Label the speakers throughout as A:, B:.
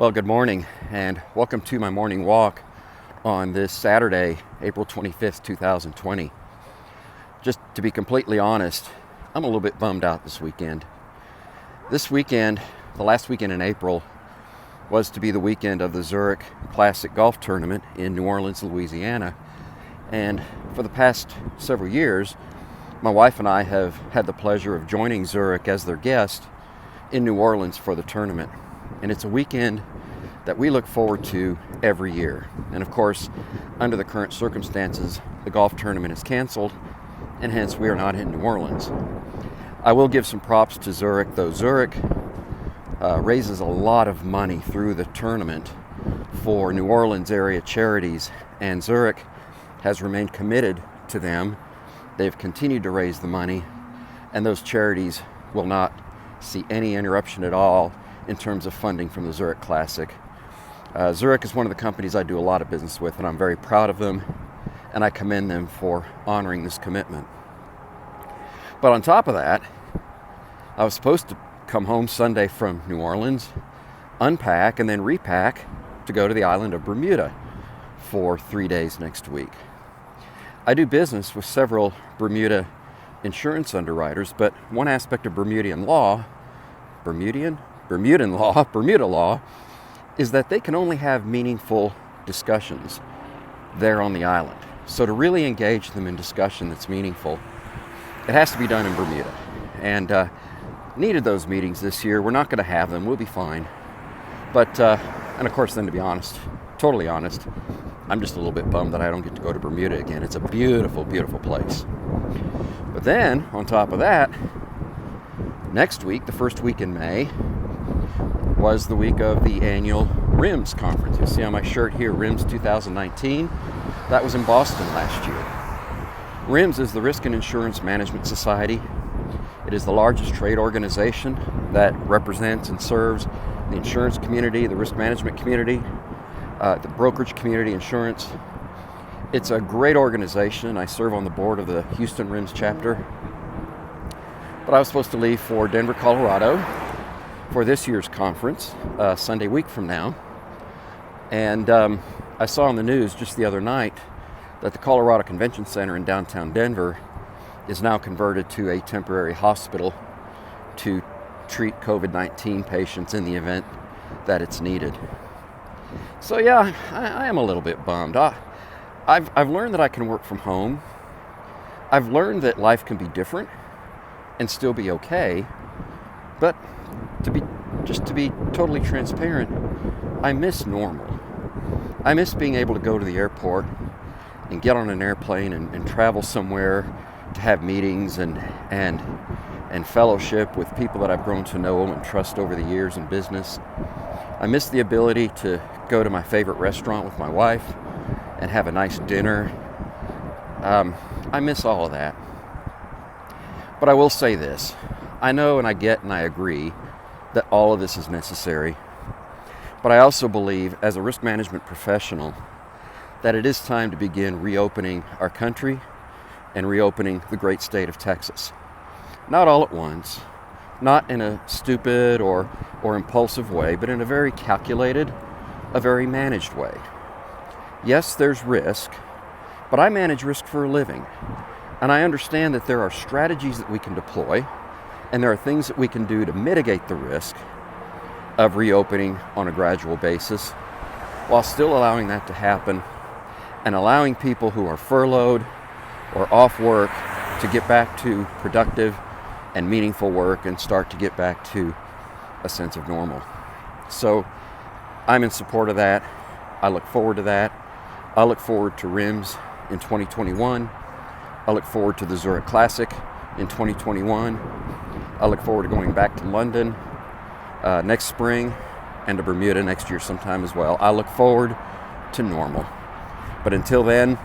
A: Well, good morning and welcome to my morning walk on this Saturday, April 25th, 2020. Just to be completely honest, I'm a little bit bummed out this weekend. This weekend, the last weekend in April, was to be the weekend of the Zurich Classic Golf Tournament in New Orleans, Louisiana. And for the past several years, my wife and I have had the pleasure of joining Zurich as their guest in New Orleans for the tournament. And it's a weekend that we look forward to every year. And of course, under the current circumstances, the golf tournament is canceled, and hence we are not in New Orleans. I will give some props to Zurich, though Zurich raises a lot of money through the tournament for New Orleans area charities, and Zurich has remained committed to them. They've continued to raise the money, and those charities will not see any interruption at all in terms of funding from the Zurich Classic. Zurich is one of the companies I do a lot of business with, and I'm very proud of them, and I commend them for honoring this commitment. But on top of that, I was supposed to come home Sunday from New Orleans, unpack, and then repack to go to the island of Bermuda for 3 days next week. I do business with several Bermuda insurance underwriters, but one aspect of Bermuda law is that they can only have meaningful discussions there on the island. So to really engage them in discussion that's meaningful, it has to be done in Bermuda. And needed those meetings this year. We're not going to have them. We'll be fine. But, and of course, then to be honest, totally honest, I'm just a little bit bummed that I don't get to go to Bermuda again. It's a beautiful, beautiful place. But then, on top of that, next week, the first week in May, was the week of the annual RIMS conference. You see on my shirt here, RIMS 2019. That was in Boston last year. RIMS is the Risk and Insurance Management Society. It is the largest trade organization that represents and serves the insurance community, the risk management community, the brokerage community, insurance. It's a great organization. I serve on the board of the Houston RIMS chapter. But I was supposed to leave for Denver, Colorado for this year's conference, Sunday week from now. And I saw on the news just the other night that the Colorado Convention Center in downtown Denver is now converted to a temporary hospital to treat COVID-19 patients in the event that it's needed. So yeah, I am a little bit bummed. I've learned that I can work from home. I've learned that life can be different and still be okay. But to be totally transparent, I miss normal. I miss being able to go to the airport and get on an airplane and travel somewhere to have meetings and fellowship with people that I've grown to know and trust over the years in business. I miss the ability to go to my favorite restaurant with my wife and have a nice dinner. I miss all of that. But I will say this. I know and I get and I agree that all of this is necessary. But I also believe, as a risk management professional, that it is time to begin reopening our country and reopening the great state of Texas. Not all at once, not in a stupid or impulsive way, but in a very calculated, a very managed way. Yes, there's risk, but I manage risk for a living. And I understand that there are strategies that we can deploy, and there are things that we can do to mitigate the risk of reopening on a gradual basis, while still allowing that to happen and allowing people who are furloughed or off work to get back to productive and meaningful work and start to get back to a sense of normal. So I'm in support of that. I look forward to that. I look forward to RIMS in 2021. I look forward to the Zurich Classic in 2021. I look forward to going back to London next spring and to Bermuda next year sometime as well. I look forward to normal. But until then,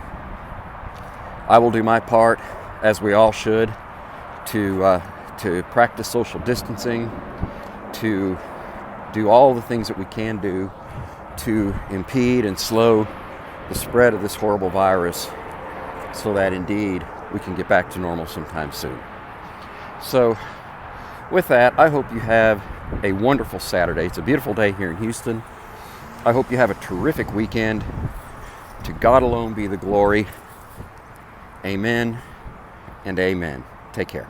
A: I will do my part, as we all should, to practice social distancing, to do all the things that we can do to impede and slow the spread of this horrible virus so that indeed we can get back to normal sometime soon. So with that, I hope you have a wonderful Saturday. It's a beautiful day here in Houston. I hope you have a terrific weekend. To God alone be the glory. Amen and amen. Take care.